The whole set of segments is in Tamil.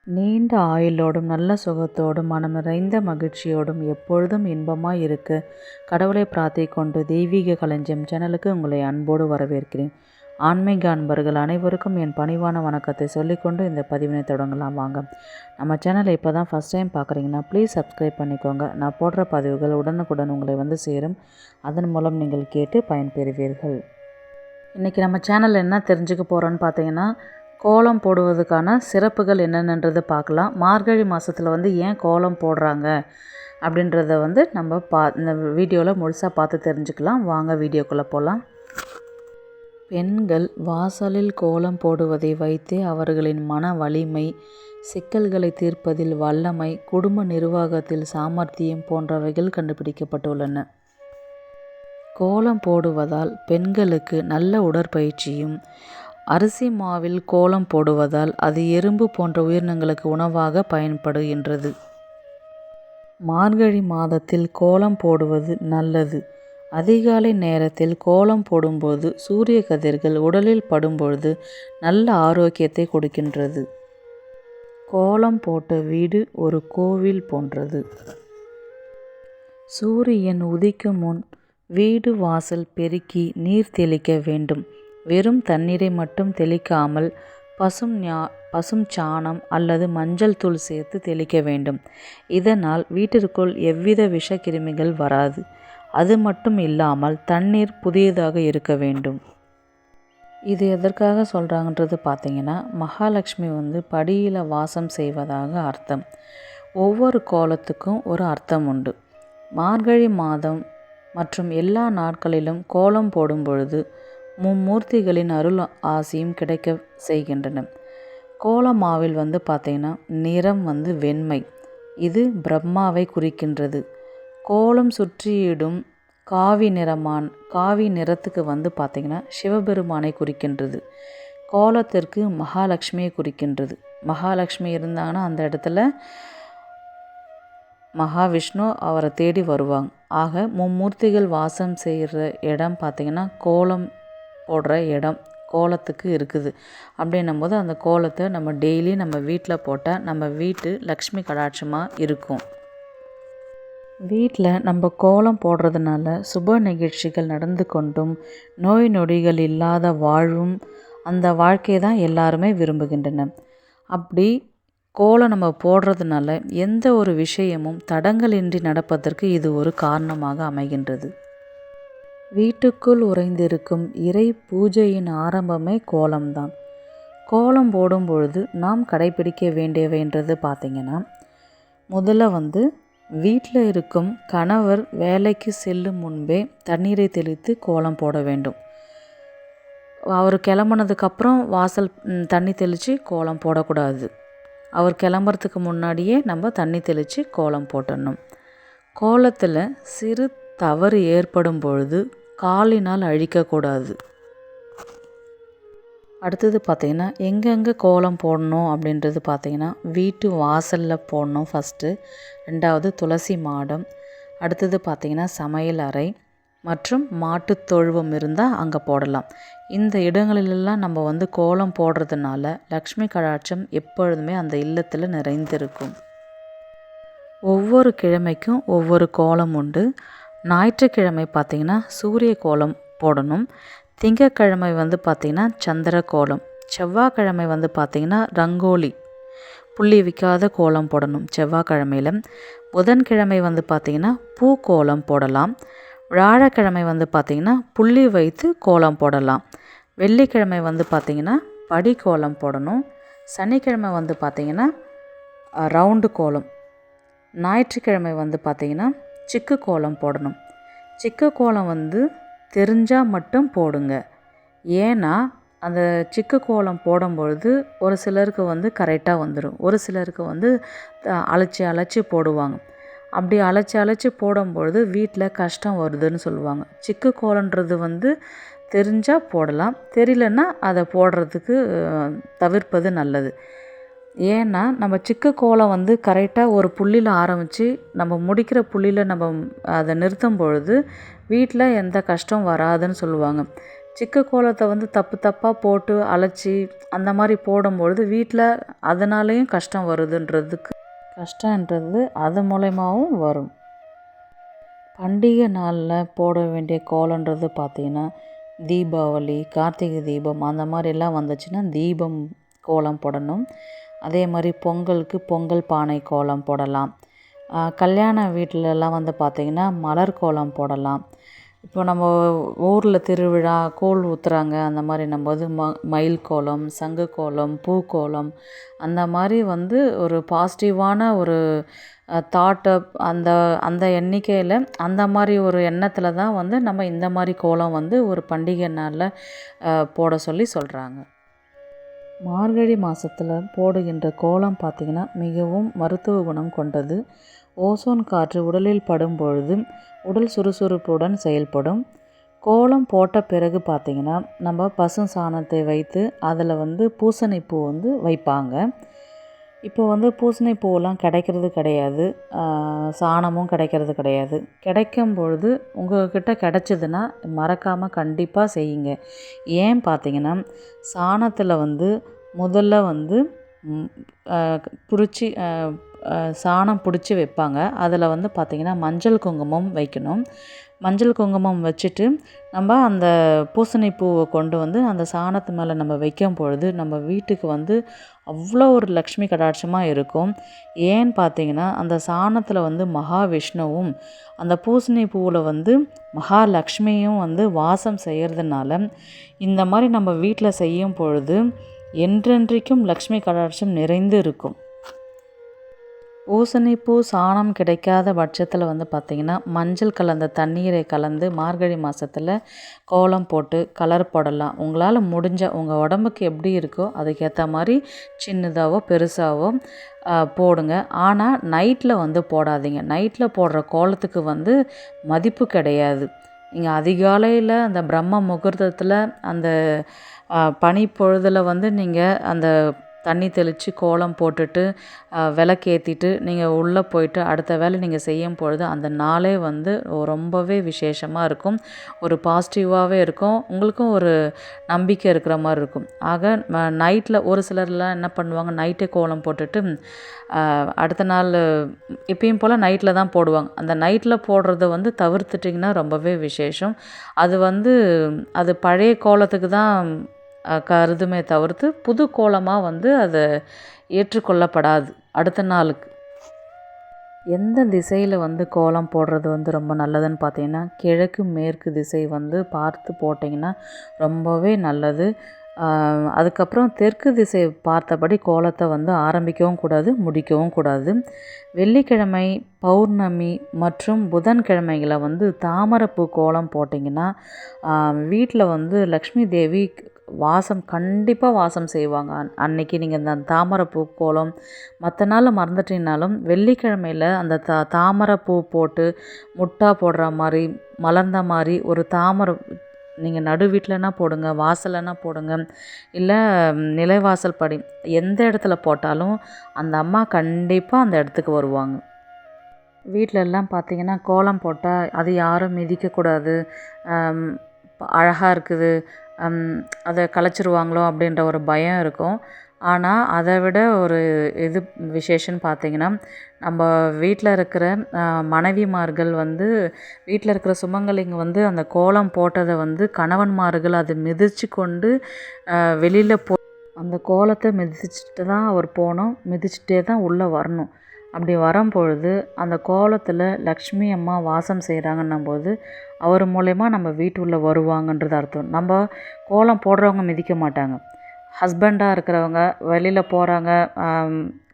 நீண்ட ஆயுளோடும் நல்ல சுகத்தோடும் மனம் நிறைந்த மகிழ்ச்சியோடும் எப்பொழுதும் இன்பமாய் இருக்க கடவுளை பிரார்த்திக் கொண்டு தெய்வீக களஞ்சியம் சேனலுக்கு உங்களை அன்போடு வரவேற்கிறேன். ஆன்மீக அன்பர்கள் அனைவருக்கும் என் பணிவான வணக்கத்தை சொல்லிக்கொண்டு இந்த பதிவினை தொடங்கலாம் வாங்க. நம்ம சேனலை இப்போ தான் ஃபஸ்ட் டைம் பார்க்குறீங்கன்னா ப்ளீஸ் சப்ஸ்கிரைப் பண்ணிக்கோங்க. நான் போடுற பதிவுகள் உடனுக்குடன் உங்களை வந்து சேரும். அதன் மூலம் நீங்கள் கேட்டு பயன்பெறுவீர்கள். இன்றைக்கி நம்ம சேனலில் என்ன தெரிஞ்சுக்க போகிறோன்னு பார்த்தீங்கன்னா, கோலம் போடுவதுக்கான சிறப்புகள் என்னென்னன்றதை பார்க்கலாம். மார்கழி மாதத்தில் வந்து ஏன் கோலம் போடுறாங்க அப்படின்றத வந்து நம்ம இந்த வீடியோவில் முழுசாக பார்த்து தெரிஞ்சுக்கலாம். வாங்க வீடியோக்குள்ளே போகலாம். பெண்கள் வாசலில் கோலம் போடுவதை வைத்தே அவர்களின் மன வலிமை, சிக்கல்களை தீர்ப்பதில் வல்லமை, குடும்ப நிர்வாகத்தில் சாமர்த்தியம் போன்றவைகள் கண்டுபிடிக்கப்பட்டுள்ளன. கோலம் போடுவதால் பெண்களுக்கு நல்ல உடற்பயிற்சியும், அரிசி மாவில் கோலம் போடுவதால் அது எறும்பு போன்ற உயிரினங்களுக்கு உணவாக பயன்படுகின்றது. மார்கழி மாதத்தில் கோலம் போடுவது நல்லது. அதிகாலை நேரத்தில் கோலம் போடும்போது சூரிய கதிர்கள் உடலில் படும்பொழுது நல்ல ஆரோக்கியத்தை கொடுக்கின்றது. கோலம் போட்ட வீடு ஒரு கோவில் போன்றது. சூரியன் உதிக்கும் முன் வீடு வாசல் பெருக்கி நீர் தெளிக்க வேண்டும். வெறும் தண்ணீரை மட்டும் தெளிக்காமல் பசும் சாணம் அல்லது மஞ்சள் தூள் சேர்த்து தெளிக்க வேண்டும். இதனால் வீட்டிற்குள் எவ்வித விஷக்கிருமிகள் வராது. அது மட்டும் இல்லாமல் தண்ணீர் புதியதாக இருக்க வேண்டும். இது எதற்காக சொல்கிறாங்கன்றது பார்த்தீங்கன்னா, மகாலட்சுமி வந்து படியில் வாசம் செய்வதாக அர்த்தம். ஒவ்வொரு கோலத்துக்கும் ஒரு அர்த்தம் உண்டு. மார்கழி மாதம் மற்றும் எல்லா நாட்களிலும் கோலம் போடும் பொழுது மும்மூர்த்திகளின் அருள் ஆசியும் கிடைக்க செய்கின்றன. கோல மாவில் வந்து பார்த்திங்கன்னா நிறம் வந்து வெண்மை. இது பிரம்மாவை குறிக்கின்றது. கோலம் சுற்றியிடும் காவி நிறத்துக்கு வந்து பார்த்திங்கன்னா சிவபெருமானை குறிக்கின்றது. கோலத்திற்கு மகாலட்சுமியை குறிக்கின்றது. மகாலட்சுமி இருந்தாங்கன்னா அந்த இடத்துல மகாவிஷ்ணு அவரை தேடி வருவாங்க. ஆக மும்மூர்த்திகள் வாசம் செய்கிற இடம் பார்த்திங்கன்னா கோலம் போடுற இடம் கோலத்துக்கு இருக்குது. அப்படின்னும் போது அந்த கோலத்தை நம்ம டெய்லி நம்ம வீட்டில் போட்டால் நம்ம வீட்டு லக்ஷ்மி கடாட்சமாக இருக்கும். வீட்டில் நம்ம கோலம் போடுறதுனால சுப நிகழ்ச்சிகள் நடந்து கொண்டும் நோய் நொடிகள் இல்லாத வாழ்வும் அந்த வாழ்க்கையை தான் எல்லாருமே விரும்புகின்றன. அப்படி கோலம் நம்ம போடுறதுனால எந்த ஒரு விஷயமும் தடங்கலின்றி நடப்பதற்கு இது ஒரு காரணமாக அமைகின்றது. வீட்டுக்குள் உறைந்திருக்கும் இறை பூஜையின் ஆரம்பமே கோலம்தான். கோலம் போடும் பொழுது நாம் கடைபிடிக்க வேண்டியவைன்றது பார்த்திங்கன்னா, முதல்ல வந்து வீட்டில் இருக்கும் கணவர் வேலைக்கு செல்லும் முன்பே தண்ணீரை தெளித்து கோலம் போட வேண்டும். அவர் கிளம்புனதுக்கப்புறம் வாசல் தண்ணி தெளித்து கோலம் போடக்கூடாது. அவர் கிளம்புறதுக்கு முன்னாடியே நம்ம தண்ணி தெளித்து கோலம் போட்டுடணும். கோலத்தில் சிறு தவறு ஏற்படும் பொழுது காலினால் அழிக்கக்கூடாது. அடுத்தது பார்த்திங்கன்னா எங்கெங்கே கோலம் போடணும் அப்படின்றது பார்த்திங்கன்னா, வீட்டு வாசலில் போடணும் ஃபஸ்ட்டு. ரெண்டாவது துளசி மாடம். அடுத்தது பார்த்திங்கன்னா சமையல் அறை மற்றும் மாட்டுத் தொழுவம் இருந்தால் அங்கே போடலாம். இந்த இடங்களிலெல்லாம் நம்ம வந்து கோலம் போடுறதுனால லக்ஷ்மி கடாட்சம் எப்பொழுதுமே அந்த இல்லத்தில் நிறைந்திருக்கும். ஒவ்வொரு கிழமைக்கும் ஒவ்வொரு கோலம் உண்டு. ஞாயிற்றுக்கிழமை பார்த்திங்கன்னா சூரிய கோலம் போடணும். திங்கட்கிழமை வந்து பார்த்திங்கன்னா சந்திர கோலம். செவ்வாய்க்கிழமை வந்து பார்த்திங்கன்னா ரங்கோலி புள்ளி வைக்காத கோலம் போடணும் செவ்வாய்க்கிழமையில். புதன்கிழமை வந்து பார்த்திங்கன்னா பூ கோலம் போடலாம். வியாழக்கிழமை வந்து பார்த்திங்கன்னா புள்ளி வைத்து கோலம் போடலாம். வெள்ளிக்கிழமை வந்து பார்த்திங்கன்னா படி கோலம் போடணும். சனிக்கிழமை வந்து பார்த்திங்கன்னா ரவுண்டு கோலம். ஞாயிற்றுக்கிழமை வந்து பார்த்திங்கன்னா சிக்கு கோலம் போடணும். சிக்கு கோலம் வந்து தெரிஞ்சால் மட்டும் போடுங்க. ஏன்னா அந்த சிக்கு கோலம் போடும்பொழுது ஒரு சிலருக்கு வந்து கரெக்டாக வந்துடும், ஒரு சிலருக்கு வந்து அழைச்சி போடுவாங்க. அப்படி அழைச்சி போடும்பொழுது வீட்டில் கஷ்டம் வருதுன்னு சொல்லுவாங்க. சிக்கு கோலன்றது வந்து தெரிஞ்சால் போடலாம், தெரியலன்னா அதை போடுறதுக்கு தவிர்ப்பது நல்லது. ஏன்னா நம்ம சிக்கு கோலம் வந்து கரெக்டாக ஒரு புள்ளியில் ஆரம்பித்து நம்ம முடிக்கிற புள்ளியில் நம்ம அதை நிறுத்தும் பொழுது வீட்டில் எந்த கஷ்டம் வராதுன்னு சொல்லுவாங்க. சிக்கு கோலத்தை வந்து தப்பு தப்பாக போட்டு அழைச்சி அந்த மாதிரி போடும்பொழுது வீட்டில் அதனாலேயும் கஷ்டன்றது அது மூலயமாவும் வரும். பண்டிகை நாளில் போட வேண்டிய கோலன்றது பார்த்திங்கன்னா தீபாவளி, கார்த்திகை தீபம் அந்த மாதிரிலாம் வந்துச்சுன்னா தீபம் கோலம் போடணும். அதே மாதிரி பொங்கலுக்கு பொங்கல் பானை கோலம் போடலாம். கல்யாண வீட்டிலலாம் வந்து பார்த்திங்கன்னா மலர் கோலம் போடலாம். இப்போ நம்ம ஊரில் திருவிழா கூழ் ஊற்றுறாங்க அந்த மாதிரின்னும்போது மயில் கோலம், சங்கு கோலம், பூக்கோலம் அந்த மாதிரி வந்து ஒரு பாசிட்டிவான ஒரு தாட்டை அந்த அந்த எண்ணிக்கையில் அந்த மாதிரி ஒரு எண்ணத்தில் தான் வந்து நம்ம இந்த மாதிரி கோலம் வந்து ஒரு பண்டிகை நாளில் போட சொல்கிறாங்க. மார்கழி மாதத்தில் போடுகின்ற கோலம் பார்த்திங்கன்னா மிகவும் மருத்துவ குணம் கொண்டது. ஓசோன் காற்று உடலில் படும் பொழுது உடல் சுறுசுறுப்புடன் செயல்படும். கோலம் போட்ட பிறகு பார்த்திங்கன்னா நம்ம பசு சாணத்தை வைத்து அதில் வந்து பூசணிப்பூ வந்து வைப்பாங்க. இப்போ வந்து பூசணிப்பூவெல்லாம் கிடைக்கிறது கிடையாது, சாணமும் கிடைக்கிறது கிடையாது. கிடைக்கும் பொழுது உங்கள்கிட்ட கிடச்சிதுன்னா மறக்காமல் கண்டிப்பாக செய்யுங்க. ஏன் பார்த்திங்கன்னா சாணத்தில் வந்து முதல்ல வந்து பிடிச்சி சாணம் பிடிச்சி வைப்பாங்க. அதில் வந்து பார்த்திங்கன்னா மஞ்சள் குங்குமம் வைக்கணும். மஞ்சள் குங்குமம் வச்சுட்டு நம்ம அந்த பூசணிப்பூவை கொண்டு வந்து அந்த சாணத்து மேலே நம்ம வைக்கும் பொழுது நம்ம வீட்டுக்கு வந்து அவ்வளோ ஒரு லக்ஷ்மி கடாட்சமாக இருக்கும். ஏன்னு பார்த்திங்கன்னா அந்த சாணத்தில் வந்து மகாவிஷ்ணுவும் அந்த பூசணி பூவில் வந்து மகாலட்சுமியும் வந்து வாசம் செய்கிறதுனால இந்த மாதிரி நம்ம வீட்டில் செய்யும் பொழுது என்றென்றைக்கும் லக்ஷ்மி கடாட்சம் நிறைந்து இருக்கும். பூசணிப்பூ சாணம் கிடைக்காத பட்சத்தில் வந்து பார்த்திங்கன்னா மஞ்சள் கலந்த தண்ணீரை கலந்து மார்கழி மாதத்தில் கோலம் போட்டு கலர் போடலாம். உங்களால் முடிஞ்ச உங்கள் உடம்புக்கு எப்படி இருக்கோ அதுக்கேற்ற மாதிரி சின்னதாகவோ பெருசாகவோ போடுங்க. ஆனால் நைட்டில் வந்து போடாதீங்க. நைட்டில் போடுற கோலத்துக்கு வந்து மதிப்பு கிடையாது. நீங்கள் அதிகாலையில் அந்த பிரம்ம முகூர்த்தத்தில் அந்த பனிப்பொழுதில் வந்து நீங்கள் அந்த தண்ணி தெளித்து கோலம் போட்டுட்டு விளக்கேற்றிட்டு நீங்கள் உள்ளே போயிட்டு அடுத்த வேலை நீங்கள் செய்யும் பொழுது அந்த நாளே வந்து ரொம்பவே விசேஷமாக இருக்கும். ஒரு பாசிட்டிவாகவே இருக்கும். உங்களுக்கும் ஒரு நம்பிக்கை இருக்கிற மாதிரி இருக்கும். ஆக நைட்டில் ஒரு சிலர்லாம் என்ன பண்ணுவாங்க, நைட்டே கோலம் போட்டுட்டு அடுத்த நாள் எப்பயும் போல் நைட்டில் தான் போடுவாங்க. அந்த நைட்டில் போடுறத வந்து தவிர்த்துட்டிங்கன்னா ரொம்பவே விசேஷம். அது வந்து அது பழைய கோலத்துக்கு தான் கருதுமே தவிர்த்து புது கோலமாக வந்து அதை ஏற்றுக்கொள்ளப்படாது. அடுத்த நாளுக்கு எந்த திசையில் வந்து கோலம் போடுறது வந்து ரொம்ப நல்லதுன்னு பார்த்தீங்கன்னா கிழக்கு மேற்கு திசை வந்து பார்த்து போட்டிங்கன்னா ரொம்பவே நல்லது. அதுக்கப்புறம் தெற்கு திசை பார்த்தபடி கோலத்தை வந்து ஆரம்பிக்கவும் கூடாது, முடிக்கவும் கூடாது. வெள்ளிக்கிழமை, பௌர்ணமி மற்றும் புதன்கிழமைகளை வந்து தாமரைப்பூ கோலம் போட்டிங்கன்னா வீட்டில் வந்து லக்ஷ்மி தேவி கண்டிப்பாக வாசம் செய்வாங்க. அன்னைக்கு நீங்கள் இந்த தாமரைப்பூ கோலம் மற்ற நாளில் மறந்துட்டீங்கனாலும் வெள்ளிக்கிழமையில் அந்த தாமரைப்பூ போட்டு முட்டா போடுற மாதிரி மலர்ந்த மாதிரி ஒரு தாமரை நீங்கள் நடு வீட்டிலனா போடுங்க, வாசலைனா போடுங்க, இல்லை நிலைவாசல் படி எந்த இடத்துல போட்டாலும் அந்த அம்மா கண்டிப்பாக அந்த இடத்துக்கு வருவாங்க. வீட்டிலெல்லாம் பார்த்திங்கன்னா கோலம் போட்டால் அது யாரும் மிதிக்கக்கூடாது, அழகாக இருக்குது, அதை கலைச்சிருவாங்களோ அப்படின்ற ஒரு பயம் இருக்கும். ஆனால் அதை விட ஒரு விசேஷம்னு பார்த்திங்கன்னா நம்ம வீட்டில் இருக்கிற மனைவிமார்கள் வந்து வீட்டில் இருக்கிற சுமங்கலிங்க வந்து அந்த கோலம் போட்டதை வந்து கணவன்மார்கள் அதை மிதித்து கொண்டு வெளியில் அந்த கோலத்தை மிதிச்சுட்டு தான் அவர் போகணும், மிதிச்சுட்டே தான் உள்ளே வரணும். அப்படி வரும்பொழுது அந்த கோலத்தில் லக்ஷ்மி அம்மா வாசம் செய்கிறாங்கன்னும் போது அவர் மூலயமா நம்ம வீட்டுக்குள்ளே வருவாங்கன்றது அர்த்தம். நம்ம கோலம் போடுறவங்க மிதிக்க மாட்டாங்க. ஹஸ்பண்டாக இருக்கிறவங்க வெளியில் போகிறாங்க,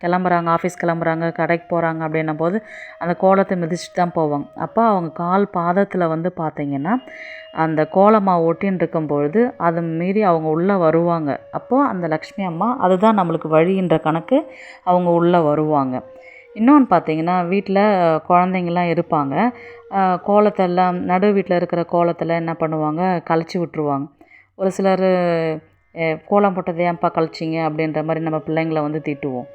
கிளம்புறாங்க, ஆஃபீஸ் கிளம்புறாங்க, கடைக்கு போகிறாங்க அப்படின்னும் போது அந்த கோலத்தை மிதிச்சுட்டு தான் போவாங்க. அப்போ அவங்க கால் பாதத்தில் வந்து பார்த்திங்கன்னா அந்த கோலமாக ஒட்டின்னு இருக்கும்பொழுது அதை மீறி அவங்க உள்ளே வருவாங்க. அப்போது அந்த லக்ஷ்மி அம்மா அதுதான் நம்மளுக்கு வழின்ற கணக்கு அவங்க உள்ளே வருவாங்க. இன்னொன்று பார்த்திங்கன்னா வீட்டில் குழந்தைங்கள்லாம் இருப்பாங்க. கோலத்தெல்லாம் நடு வீட்டில் இருக்கிற கோலத்தில் என்ன பண்ணுவாங்க, கலைச்சி விட்ருவாங்க. ஒரு சிலர் கோலம் போட்டதை ஏன்ப்பா கழிச்சிங்க அப்படின்ற மாதிரி நம்ம பிள்ளைங்கள வந்து திட்டுவோம்.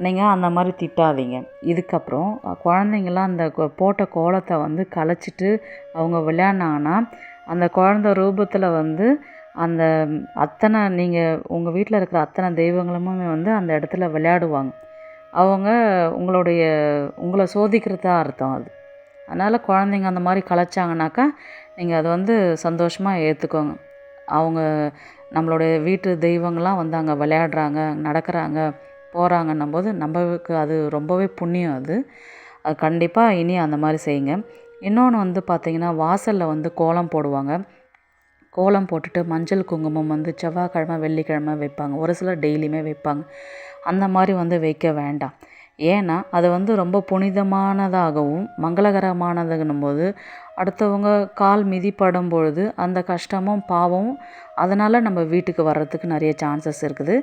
நீங்கள் அந்த மாதிரி திட்டாதீங்க. இதுக்கப்புறம் குழந்தைங்களாம் அந்த போட்ட கோலத்தை வந்து கலைச்சிட்டு அவங்க விளையாடினாங்கன்னா அந்த குழந்த ரூபத்தில் வந்து அந்த அத்தனை நீங்கள் உங்கள் வீட்டில் இருக்கிற அத்தனை தெய்வங்களுமே வந்து அந்த இடத்துல விளையாடுவாங்க. அவங்க உங்களை சோதிக்கிறதா அர்த்தம் அது. அதனால் குழந்தைங்க அந்த மாதிரி கலைச்சாங்கனாக்கா நீங்கள் அதை வந்து சந்தோஷமாக ஏற்றுக்கோங்க. அவங்க நம்மளுடைய வீட்டு தெய்வங்கள்லாம் வந்து அங்கே விளையாடுறாங்க, நடக்கிறாங்க, போகிறாங்கன்னும் போது நம்மளுக்கு அது ரொம்பவே புண்ணியம் அது. அது கண்டிப்பாக இனி அந்த மாதிரி செய்யுங்க. இன்னொன்று வந்து பார்த்திங்கன்னா, வாசலில் வந்து கோலம் போடுவாங்க. கோலம் போட்டுட்டு மஞ்சள் குங்குமம் வந்து செவ்வாய்க்கிழமை வெள்ளிக்கிழமை வைப்பாங்க. ஒரு சிலர் டெய்லியுமே வைப்பாங்க. அந்த மாதிரி வந்து வைக்க வேண்டாம். ஏன்னா அது வந்து ரொம்ப புனிதமானதாகவும் மங்களகரமானதுன்னும் போது அடுத்தவங்க கால் மிதிப்படும் பொழுது அந்த கஷ்டமும் பாவமும் அதனால் நம்ம வீட்டுக்கு வர்றதுக்கு நிறைய சான்சஸ் இருக்குது.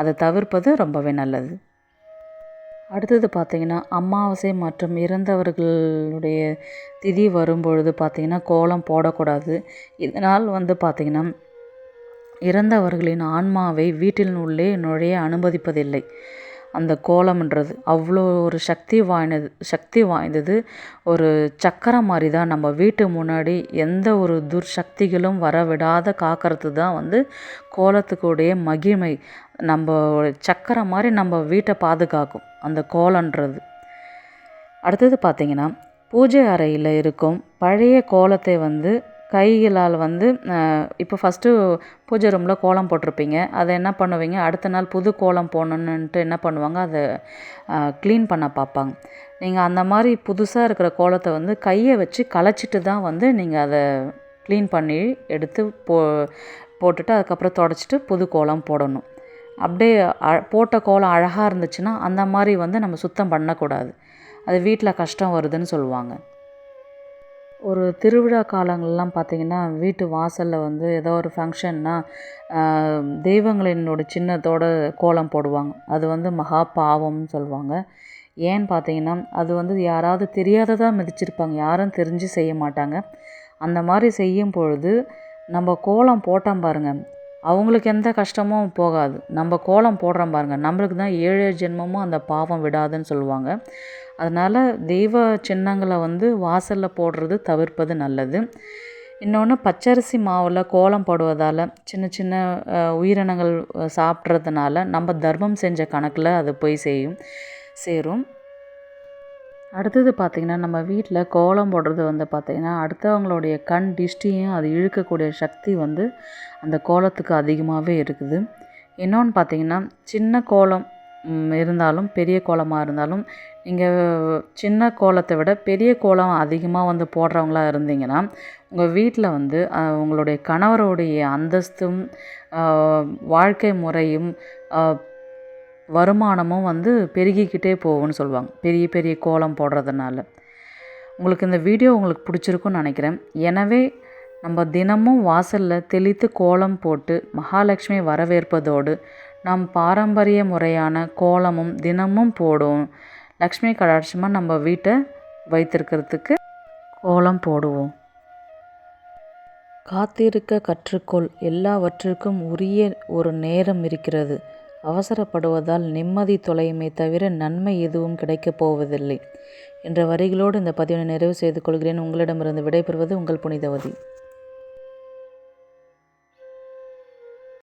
அதை தவிர்ப்பது ரொம்பவே நல்லது. அடுத்தது பார்த்திங்கன்னா, அமாவாசை மற்றும் இறந்தவர்களுடைய திதி வரும்பொழுது பார்த்திங்கன்னா கோலம் போடக்கூடாது. இதனால் வந்து பார்த்திங்கன்னா, இறந்தவர்களின் ஆன்மாவை வீட்டின் உள்ளே நுழைய அனுமதிப்பதில்லை. அந்த கோலம்ன்றது அவ்வளோ ஒரு சக்தி வாய்ந்தது. ஒரு சக்கரம் மாதிரி தான். நம்ம வீட்டு முன்னாடி எந்த ஒரு துர்சக்திகளும் வரவிடாத காக்கிறது தான் வந்து கோலத்துக்குடைய மகிமை. நம்ம சக்கரம் மாதிரி நம்ம வீட்டை பாதுகாக்கும் அந்த கோலன்றது. அடுத்தது பார்த்திங்கன்னா, பூஜை அறையில் இருக்கும் பழைய கோலத்தை வந்து கைகளால் வந்து இப்போ ஃபஸ்ட்டு பூஜை ரூமில் கோலம் போட்டிருப்பீங்க. அதை என்ன பண்ணுவீங்க, அடுத்த நாள் புது கோலம் போடணுன்ட்டு என்ன பண்ணுவாங்க, அதை க்ளீன் பண்ண பார்ப்பாங்க. நீங்கள் அந்த மாதிரி புதுசாக இருக்கிற கோலத்தை வந்து கையை வச்சு கலைச்சிட்டு தான் வந்து நீங்கள் அதை க்ளீன் பண்ணி எடுத்து போட்டுட்டு அதுக்கப்புறம் தொடச்சிட்டு புது கோலம் போடணும். அப்படியே போட்ட கோலம் அழகாக இருந்துச்சுன்னா அந்த மாதிரி வந்து நம்ம சுத்தம் பண்ணக்கூடாது. அது வீட்டில் கஷ்டம் வருதுன்னு சொல்லுவாங்க. ஒரு திருவிழா காலங்கள்லாம் பார்த்திங்கன்னா, வீட்டு வாசலில் வந்து ஏதோ ஒரு ஃபங்க்ஷன்னா தெய்வங்களினோட சின்னத்தோட கோலம் போடுவாங்க. அது வந்து மகா பாவம்னு சொல்லுவாங்க. ஏன்னு பார்த்திங்கன்னா, அது வந்து யாராவது தெரியாததாக மிதிச்சிருப்பாங்க, யாரும் தெரிஞ்சு செய்ய மாட்டாங்க. அந்த மாதிரி செய்யும் பொழுது நம்ம கோலம் போட்டோம் பாருங்கள், அவங்களுக்கு எந்த கஷ்டமும் போகாது. நம்ம கோலம் போடுறோம் பாருங்கள், நம்மளுக்கு தான் 7 ஜென்மமும் அந்த பாவம் விடாதுன்னு சொல்லுவாங்க. அதனால் தெய்வ சின்னங்களை வந்து வாசலில் போடுறது தவிர்ப்பது நல்லது. இன்னொன்று, பச்சரிசி மாவில் கோலம் போடுவதால் சின்ன சின்ன உயிரினங்கள் சாப்பிட்றதுனால நம்ம தர்மம் செஞ்ச கணக்கில் அது போய் சேரும். அடுத்தது பார்த்திங்கன்னா, நம்ம வீட்டில் கோலம் போடுறது வந்து பார்த்திங்கன்னா, அடுத்தவங்களுடைய கண் திஷ்டியும் அது இழுக்கக்கூடிய சக்தி வந்து அந்த கோலத்துக்கு அதிகமாகவே இருக்குது. இன்னொன்று பார்த்திங்கன்னா, சின்ன கோலம் இருந்தாலும் பெரிய கோலமாக இருந்தாலும் நீங்கள் சின்ன கோலத்தை விட பெரிய கோலம் அதிகமாக வந்து போடுறவங்களா இருந்தீங்கன்னா, உங்கள் வீட்டில் வந்து உங்களுடைய கணவருடைய அந்தஸ்தும் வாழ்க்கை முறையும் வருமானமும் வந்து பெருகிக்கிட்டே போகும்னு சொல்லுவாங்க, பெரிய பெரிய கோலம் போடுறதுனால. உங்களுக்கு இந்த வீடியோ உங்களுக்கு பிடிச்சிருக்குன்னு நினைக்கிறேன். எனவே நம்ம தினமும் வாசலில் தெளித்து கோலம் போட்டு மகாலட்சுமி வரவேற்பதோடு நம் பாரம்பரிய முறையான கோலமும் தினமும் போடுவோம். லக்ஷ்மி கடாட்சமாக நம்ம வீட்டை வைத்திருக்கிறதுக்கு கோலம் போடுவோம். காத்திருக்க கற்றுக்கொள், எல்லாவற்றிற்கும் உரிய ஒரு நேரம் இருக்கிறது. அவசரப்படுவதால் நிம்மதி தொலையுமே தவிர நன்மை எதுவும் கிடைக்கப் போவதில்லை என்ற வரிகளோடு இந்த பதிவினை நிறைவு செய்து கொள்கிறேன். உங்களிடமிருந்து விடைபெறுவது உங்கள் புனிதவதி.